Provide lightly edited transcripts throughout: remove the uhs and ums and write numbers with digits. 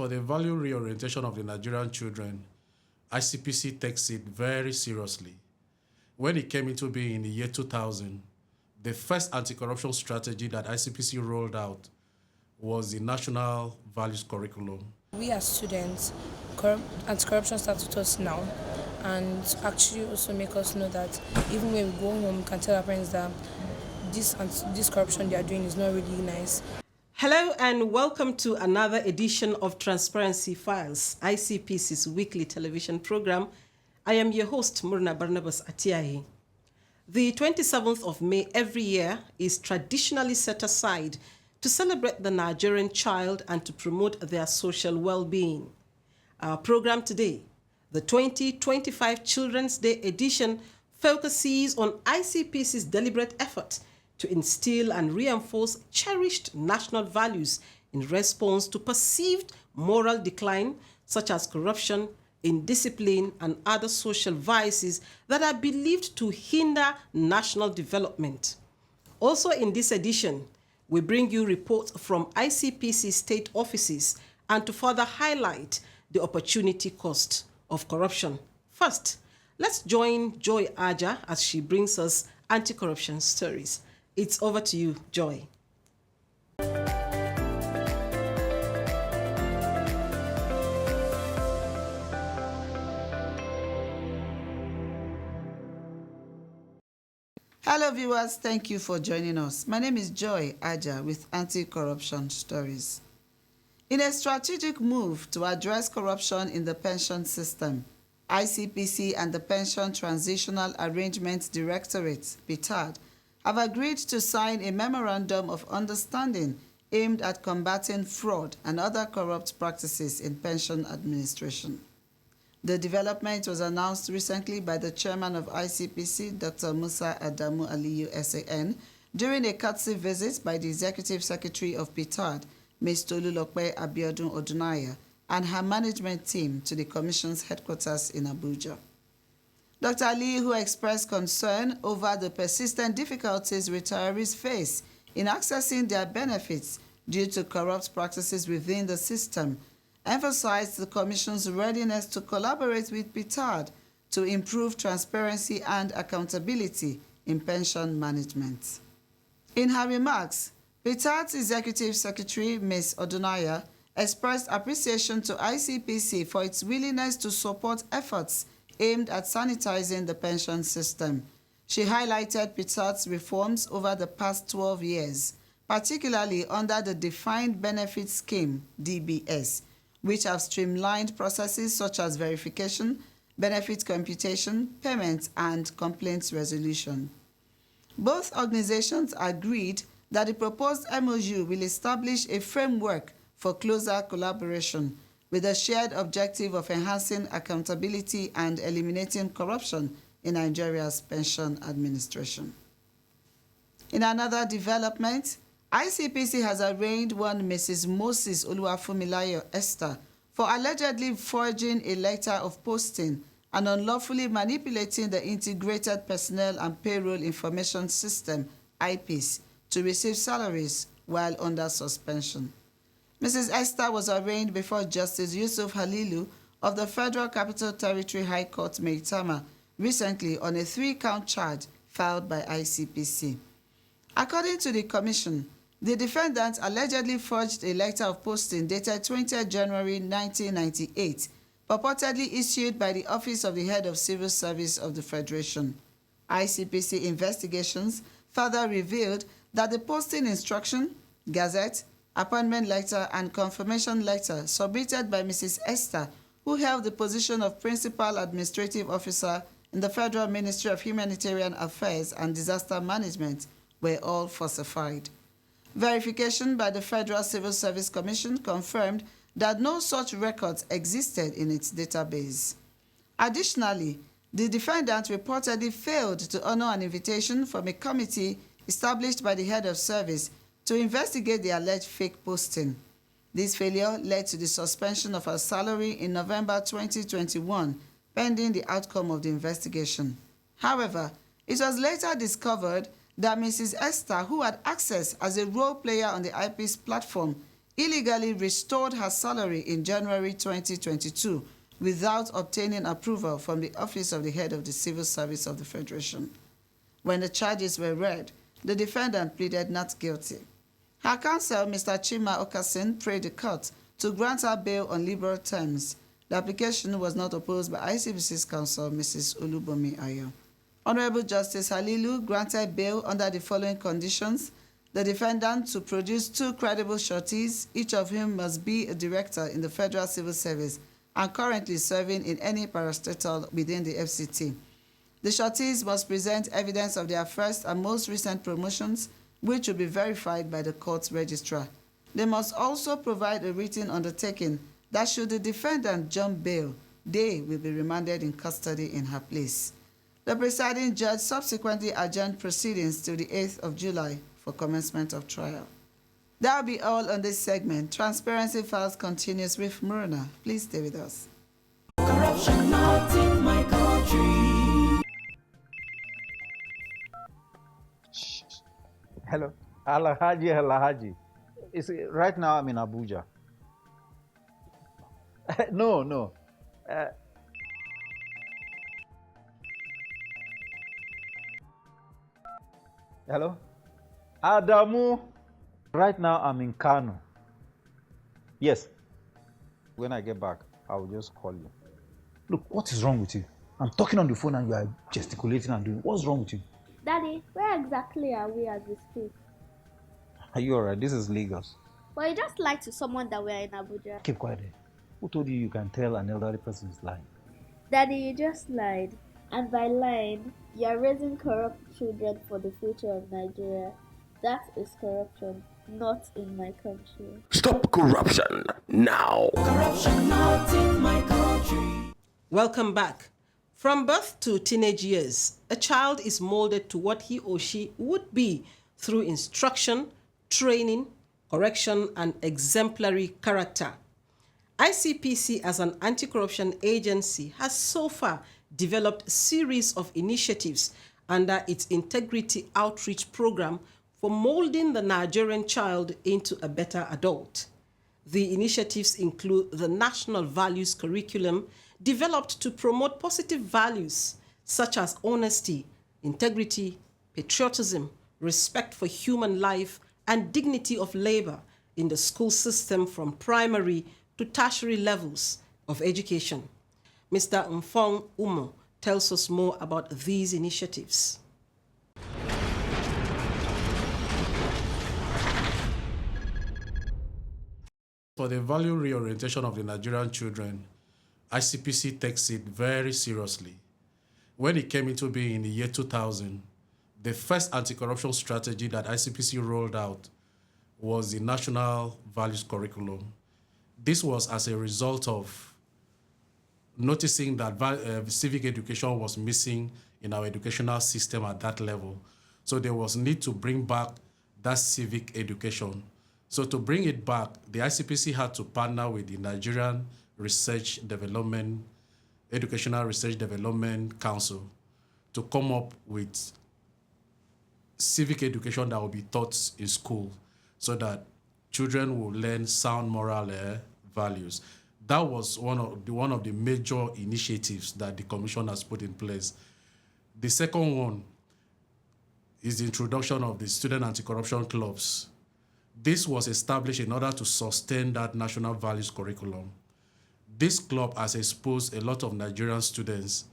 for the value reorientation of the Nigerian children, ICPC takes it very seriously. When it came into being in the year 2000, the first anti-corruption strategy that ICPC rolled out was the National Values Curriculum. We as students, anti-corruption starts with us now, and actually also make us know that even when we go home, we can tell our parents that this corruption they are doing is not really nice. Hello and welcome to another edition of Transparency Files, ICPC's weekly television program. I am your host, Murna Barnabas Atiahi. The 27th of May every year is traditionally set aside to celebrate the Nigerian child and to promote their social well-being. Our program today, the 2025 Children's Day edition, focuses on ICPC's deliberate effort to instill and reinforce cherished national values in response to perceived moral decline, such as corruption, indiscipline, and other social vices that are believed to hinder national development. Also in this edition, we bring you reports from ICPC state offices and to further highlight the opportunity cost of corruption. First, let's join Joy Aja as she brings us anti-corruption stories. It's over to you, Joy. Hello viewers, thank you for joining us. My name is Joy Aja with Anti-Corruption Stories. In a strategic move to address corruption in the pension system, ICPC and the Pension Transitional Arrangements Directorate, PTAD, have agreed to sign a Memorandum of Understanding aimed at combating fraud and other corrupt practices in pension administration. The development was announced recently by the chairman of ICPC, Dr. Musa Adamu Aliyu SAN, during a courtesy visit by the executive secretary of PTAD, Ms. Tolulope Abiodun Odunaya, and her management team to the commission's headquarters in Abuja. Dr. Ali, who expressed concern over the persistent difficulties retirees face in accessing their benefits due to corrupt practices within the system, emphasized the Commission's readiness to collaborate with PTAD to improve transparency and accountability in pension management. In her remarks, PTAD's Executive Secretary, Ms. Odunaya, expressed appreciation to ICPC for its willingness to support efforts aimed at sanitizing the pension system. She highlighted PTAD's reforms over the past 12 years, particularly under the Defined Benefit Scheme, DBS, which have streamlined processes such as verification, benefit computation, payments, and complaints resolution. Both organizations agreed that the proposed MOU will establish a framework for closer collaboration with a shared objective of enhancing accountability and eliminating corruption in Nigeria's pension administration. In another development, ICPC has arraigned one Mrs. Moses Oluwafumilayo Esther for allegedly forging a letter of posting and unlawfully manipulating the Integrated Personnel and Payroll Information System, IPIS, to receive salaries while under suspension. Mrs. Esther was arraigned before Justice Yusuf Halilu of the Federal Capital Territory High Court, Maitama, recently on a 3-count charge filed by ICPC. According to the Commission, the defendant allegedly forged a letter of posting dated 20 January 1998, purportedly issued by the Office of the Head of Civil Service of the Federation. ICPC investigations further revealed that the posting instruction, gazette, appointment letter, and confirmation letter submitted by Mrs. Esther, who held the position of Principal Administrative Officer in the Federal Ministry of Humanitarian Affairs and Disaster Management, were all falsified. Verification by the Federal Civil Service Commission confirmed that no such records existed in its database. Additionally, the defendant reportedly failed to honor an invitation from a committee established by the head of service to investigate the alleged fake posting. This failure led to the suspension of her salary in November 2021, pending the outcome of the investigation. However, it was later discovered that Mrs. Esther, who had access as a role player on the IPIS platform, illegally restored her salary in January 2022 without obtaining approval from the Office of the Head of the Civil Service of the Federation. When the charges were read, the defendant pleaded not guilty. Her counsel, Mr. Chima Okasin, prayed the court to grant her bail on liberal terms. The application was not opposed by ICPC's counsel, Mrs. Olubomi Ayo. Honorable Justice Halilu granted bail under the following conditions: the defendant to produce 2 credible sureties, each of whom must be a director in the Federal Civil Service and currently serving in any parastatal within the FCT. The sureties must present evidence of their first and most recent promotions, which will be verified by the court's registrar. They must also provide a written undertaking that should the defendant jump bail, they will be remanded in custody in her place. The presiding judge subsequently adjourned proceedings till the 8th of July for commencement of trial. That will be all on this segment. Transparency Files continues with Murna. Please stay with us. Corruption not in my country. Hello, Alahaji. Right now I'm in Abuja. No. Hello, Adamu. Right now I'm in Kano. Yes. When I get back, I will just call you. Look, what is wrong with you? I'm talking on the phone and you are gesticulating and doing. What's wrong with you? Daddy, where exactly are we as we speak? Are you alright? This is Lagos. Well, you just lied to someone that we're in Abuja. Keep quiet there. Who told you can tell an elderly person is lying? Daddy, you just lied. And by lying, you're raising corrupt children for the future of Nigeria. That is corruption, not in my country. Stop corruption now. Corruption not in my country. Welcome back. From birth to teenage years, a child is molded to what he or she would be through instruction, training, correction, and exemplary character. ICPC, as an anti-corruption agency, has so far developed a series of initiatives under its Integrity Outreach Program for molding the Nigerian child into a better adult. The initiatives include the National Values Curriculum, developed to promote positive values such as honesty, integrity, patriotism, respect for human life, and dignity of labor in the school system from primary to tertiary levels of education. Mr. Mfong Umo tells us more about these initiatives. For the value reorientation of the Nigerian children, ICPC takes it very seriously. When it came into being in the year 2000, the first anti-corruption strategy that ICPC rolled out was the National Values Curriculum. This was as a result of noticing that civic education was missing in our educational system at that level. So there was need to bring back that civic education. So to bring it back, the ICPC had to partner with the Nigerian Educational Research Development Council to come up with civic education that will be taught in school so that children will learn sound moral values. That was one of the major initiatives that the Commission has put in place. The second one is the introduction of the Student Anti-Corruption Clubs. This was established in order to sustain that National Values Curriculum. This club has exposed a lot of Nigerian students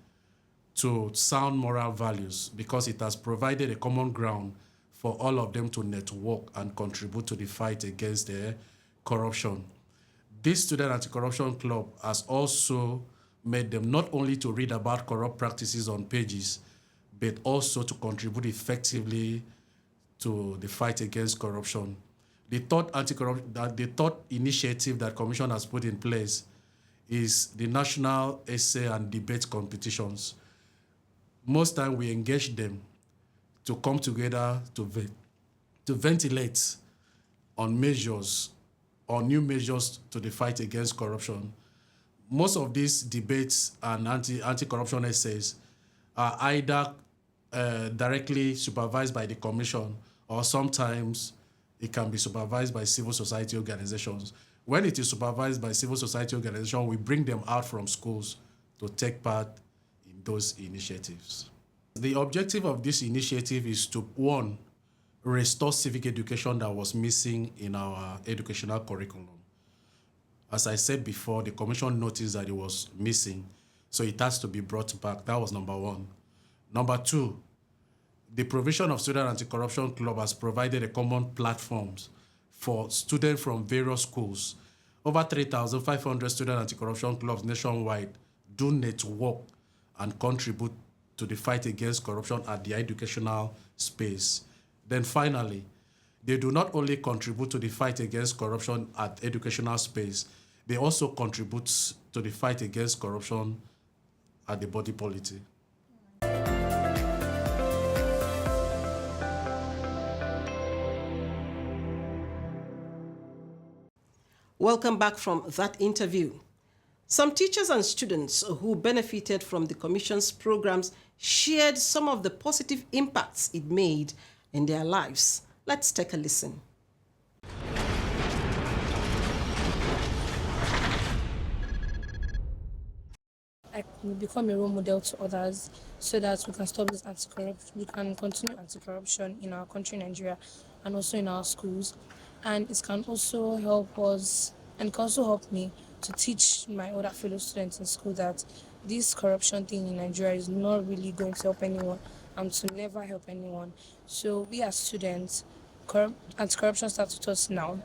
to sound moral values because it has provided a common ground for all of them to network and contribute to the fight against corruption. This Student Anti-Corruption Club has also made them not only to read about corrupt practices on pages, but also to contribute effectively to the fight against corruption. The third initiative that Commission has put in place is the National Essay and Debate Competitions. Most time we engage them to come together to ventilate on measures or new measures to the fight against corruption. Most of these debates and anti-corruption essays are either directly supervised by the Commission or sometimes it can be supervised by civil society organizations. When it is supervised by civil society organizations, we bring them out from schools to take part in those initiatives. The objective of this initiative is to, one, restore civic education that was missing in our educational curriculum. As I said before, the commission noticed that it was missing, so it has to be brought back. That was number one. Number two, the provision of Student Anti-Corruption Club has provided a common platform for students from various schools. Over 3,500 Student Anti-Corruption Clubs nationwide do network and contribute to the fight against corruption at the educational space. Then finally, they do not only contribute to the fight against corruption at educational space, they also contribute to the fight against corruption at the body politic. Welcome back from that interview. Some teachers and students who benefited from the Commission's programs shared some of the positive impacts it made in their lives. Let's take a listen. I will become a role model to others so that we can stop this anti-corruption. We can continue anti-corruption in our country, Nigeria, and also in our schools. And it can also help us, and it can also help me to teach my other fellow students in school that this corruption thing in Nigeria is not really going to help anyone and to never help anyone. So we as students, anti-corruption starts with us now,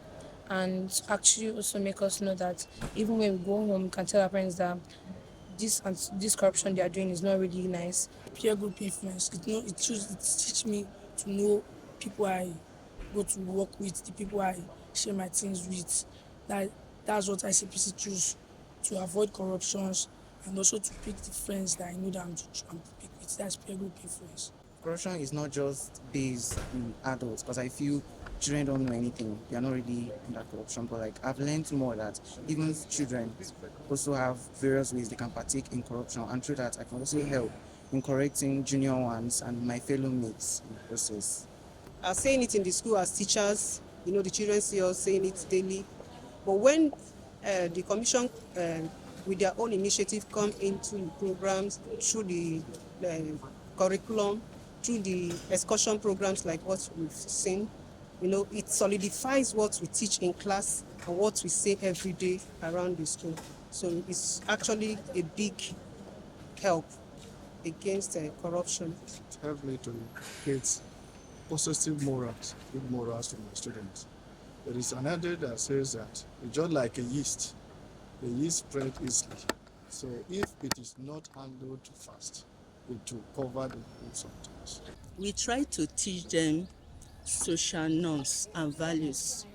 and actually also make us know that even when we go home, we can tell our parents that this corruption they are doing is not really nice. Peer group influence. It teach me to know people I go to work with, the people I share my things with. That's what ICPC choose, to avoid corruptions and also to pick the friends that I know that I'm pick with. That's peer group influence. Corruption is not just based on adults, because I feel children don't know anything. They are not really under corruption, but I've learned more that even children also have various ways they can partake in corruption, and through that I can also help in correcting junior ones and my fellow mates in the process. Saying it in the school as teachers, the children see us saying it daily. But when the commission, with their own initiative, come into the programs through the curriculum, through the excursion programs like what we've seen, it solidifies what we teach in class and what we say every day around the school. So it's actually a big help against corruption. It helped me to create positive morals, good morals to my students. There is an adage that says that it's just like a yeast. The yeast spread easily. So if it is not handled fast, it will cover the food sometimes. We try to teach them social norms and values.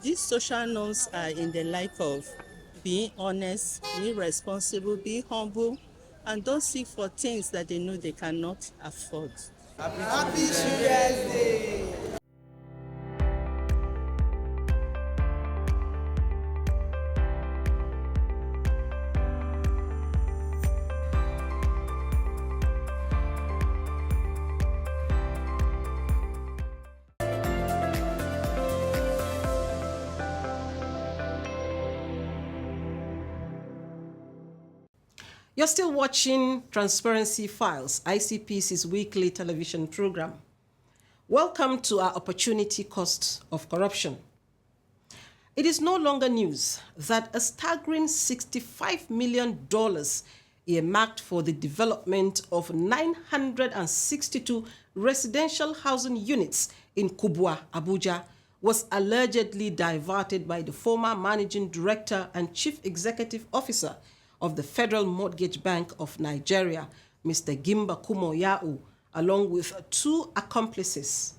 These social norms are in the like of being honest, being responsible, being humble, and don't seek for things that they know they cannot afford. Happy Children's Day! You're still watching Transparency Files, ICPC's weekly television program. Welcome to our opportunity cost of corruption. It is no longer news that a staggering $65 million earmarked for the development of 962 residential housing units in Kubwa, Abuja, was allegedly diverted by the former managing director and chief executive officer of the Federal Mortgage Bank of Nigeria, Mr. Gimba Kumo Ya'u, along with 2 accomplices.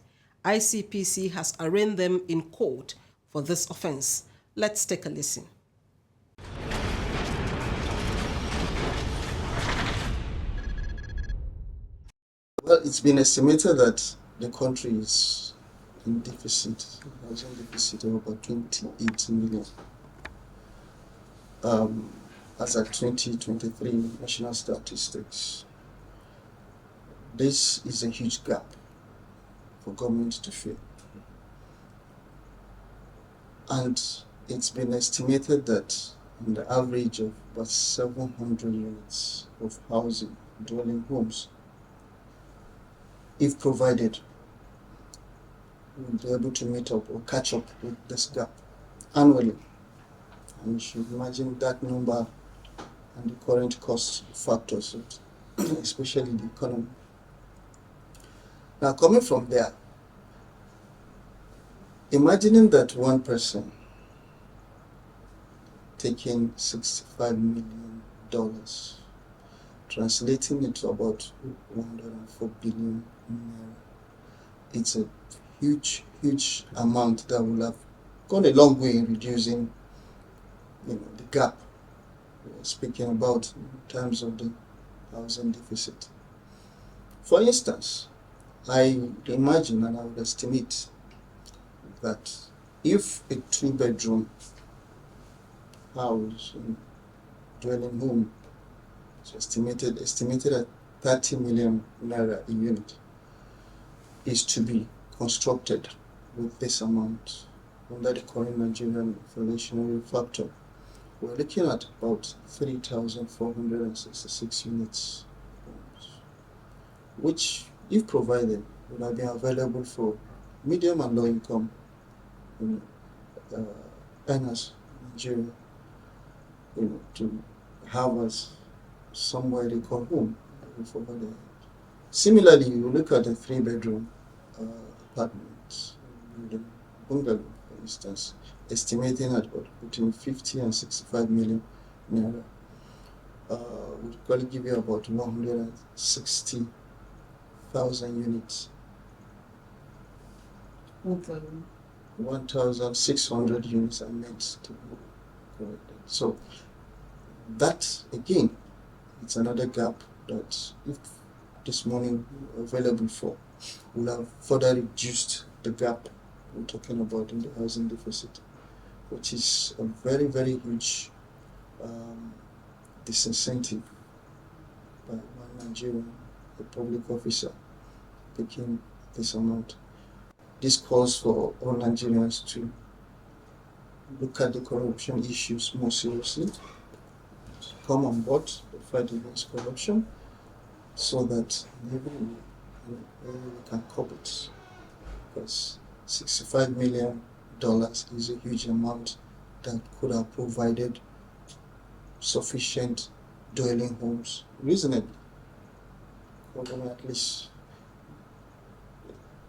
ICPC has arraigned them in court for this offense. Let's take a listen. Well, it's been estimated that the country is in deficit, housing deficit of about 28 million. As at 2023 national statistics. This is a huge gap for government to fill. And it's been estimated that on the average of about 700 units of housing, dwelling homes, if provided, will be able to meet up or catch up with this gap annually. And you should imagine that number and the current cost factors, especially the economy. Now, coming from there, imagining that one person taking $65 million, translating it to about 104 billion naira, it's a huge, huge amount that will have gone a long way in reducing, the gap we're speaking about in terms of the housing deficit. For instance, I imagine and I would estimate that if a 2-bedroom house, dwelling home, is estimated at 30 million naira a unit, is to be constructed with this amount under the current Nigerian inflationary factor, we're looking at about 3,466 units, which, if provided, will have been available for medium and low income earners in Nigeria, to have as somewhere they call home. Similarly, you look at a 3-bedroom apartment, bungalow, for instance, estimating at between 50 and 65 million naira, would probably give you about 160,000 units. 1,600 units are meant to be corrected. So that, again, it's another gap that, if this money available for, will have further reduced the gap we're talking about in the housing deficit, which is a very, very huge disincentive by one Nigerian, a public officer, taking this amount. This calls for all Nigerians to look at the corruption issues more seriously, come on board to fight against corruption, so that maybe we can cope it. Because $65 million is a huge amount that could have provided sufficient dwelling homes reasonably, or at least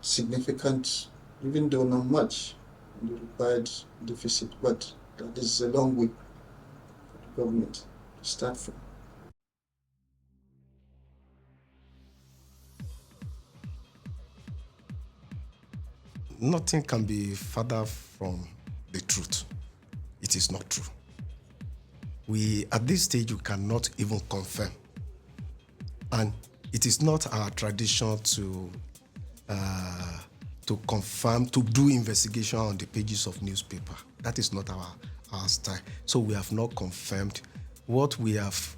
significant, even though not much, in the required deficit, but that is a long way for the government to start from. Nothing can be further from the truth. It is not true. At this stage, we cannot even confirm. And it is not our tradition to confirm, to do investigation on the pages of newspaper. That is not our style. So we have not confirmed. What we have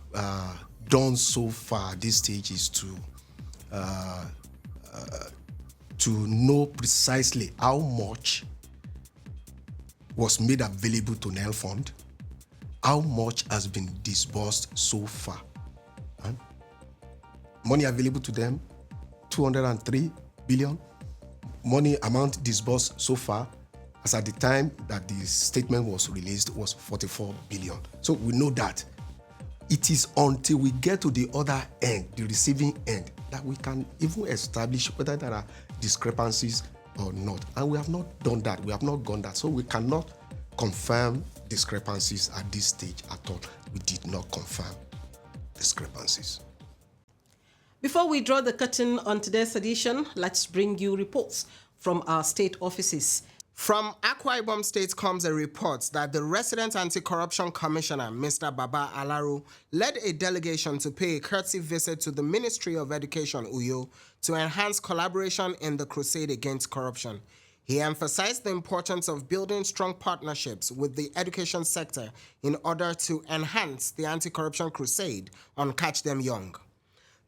done so far at this stage is to know precisely how much was made available to Nile Fund, how much has been disbursed so far. Money available to them, 203 billion. Money amount disbursed so far, as at the time that the statement was released, was 44 billion. So we know that. It is until we get to the other end, the receiving end, that we can even establish whether there are discrepancies or not. And we have not done that. We have not gone that. So we cannot confirm discrepancies at this stage at all. We did not confirm discrepancies. Before we draw the curtain on today's edition, let's bring you reports from our state offices. From Akwa Ibom State comes a report that the resident anti-corruption commissioner, Mr. Baba Alaro, led a delegation to pay a courtesy visit to the Ministry of Education, Uyo, to enhance collaboration in the crusade against corruption. He emphasized the importance of building strong partnerships with the education sector in order to enhance the anti-corruption crusade on Catch Them Young.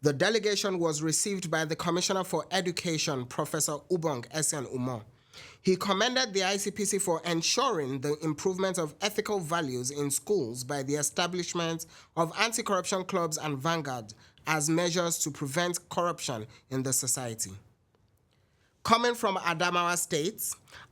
The delegation was received by the Commissioner for Education, Professor Ubong Esen Umo. He commended the ICPC for ensuring the improvement of ethical values in schools by the establishment of anti-corruption clubs and vanguard as measures to prevent corruption in the society. Coming from Adamawa State,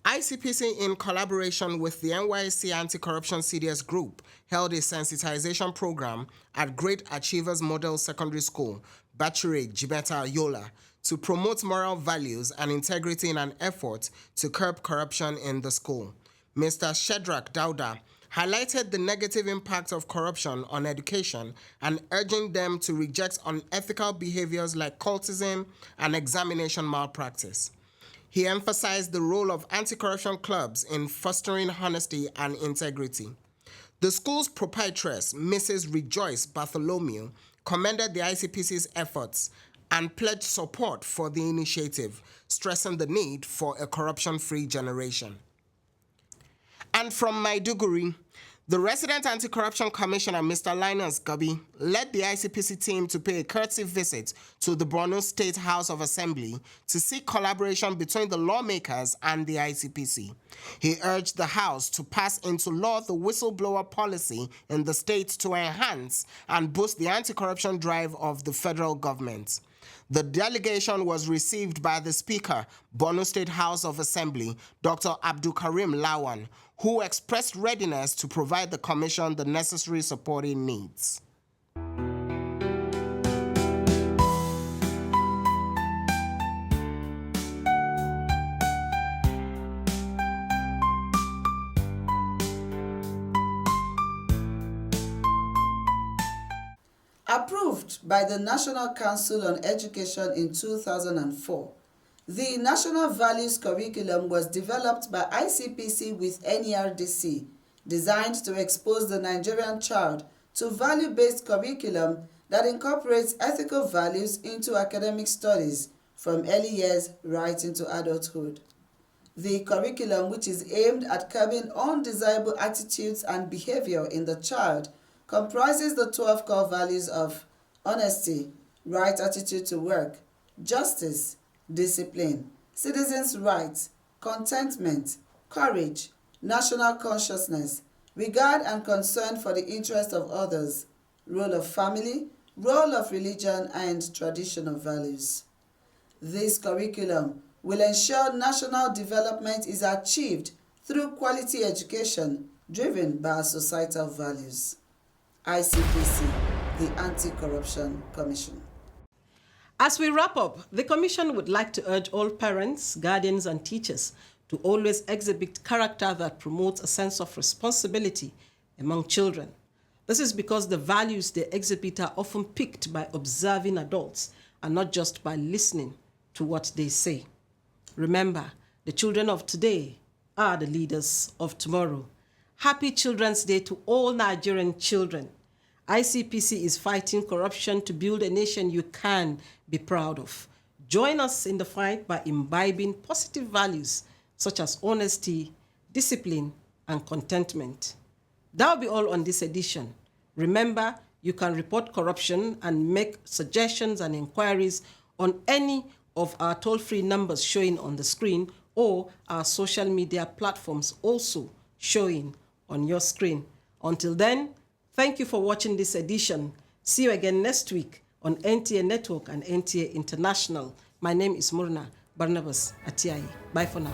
ICPC, in collaboration with the NYSC Anti-Corruption CDS Group, held a sensitization program at Great Achievers Model Secondary School, Bachere Jimeta Yola, to promote moral values and integrity in an effort to curb corruption in the school. Mr. Shedrack Dauda highlighted the negative impact of corruption on education and urging them to reject unethical behaviors like cultism and examination malpractice. He emphasized the role of anti-corruption clubs in fostering honesty and integrity. The school's proprietress, Mrs. Rejoice Bartholomew, commended the ICPC's efforts and pledged support for the initiative, stressing the need for a corruption-free generation. And from Maiduguri, the resident anti-corruption commissioner, Mr. Linus Gabi, led the ICPC team to pay a courtesy visit to the Borno State House of Assembly to seek collaboration between the lawmakers and the ICPC. He urged the House to pass into law the whistleblower policy in the state to enhance and boost the anti-corruption drive of the federal government. The delegation was received by the Speaker, Borno State House of Assembly, Dr. Abdul Karim Lawan, who expressed readiness to provide the Commission the necessary support it needs. Approved by the National Council on Education in 2004, the National Values Curriculum was developed by ICPC with NERDC, designed to expose the Nigerian child to value-based curriculum that incorporates ethical values into academic studies from early years right into adulthood. The curriculum, which is aimed at curbing undesirable attitudes and behavior in the child, comprises the 12 core values of honesty, right attitude to work, justice, discipline, citizens' rights, contentment, courage, national consciousness, regard and concern for the interest of others, role of family, role of religion, and traditional values. This curriculum will ensure national development is achieved through quality education driven by our societal values. ICPC, the Anti-Corruption Commission. As we wrap up, the Commission would like to urge all parents, guardians, and teachers to always exhibit character that promotes a sense of responsibility among children. This is because the values they exhibit are often picked by observing adults and not just by listening to what they say. Remember, the children of today are the leaders of tomorrow. Happy Children's Day to all Nigerian children. ICPC is fighting corruption to build a nation you can be proud of. Join us in the fight by imbibing positive values such as honesty, discipline, and contentment. That'll be all on this edition. Remember, you can report corruption and make suggestions and inquiries on any of our toll-free numbers showing on the screen or our social media platforms also showing on your screen. Until then, thank you for watching this edition. See you again next week on NTA Network and NTA International. My name is Murna Barnabas Atiayi. Bye for now.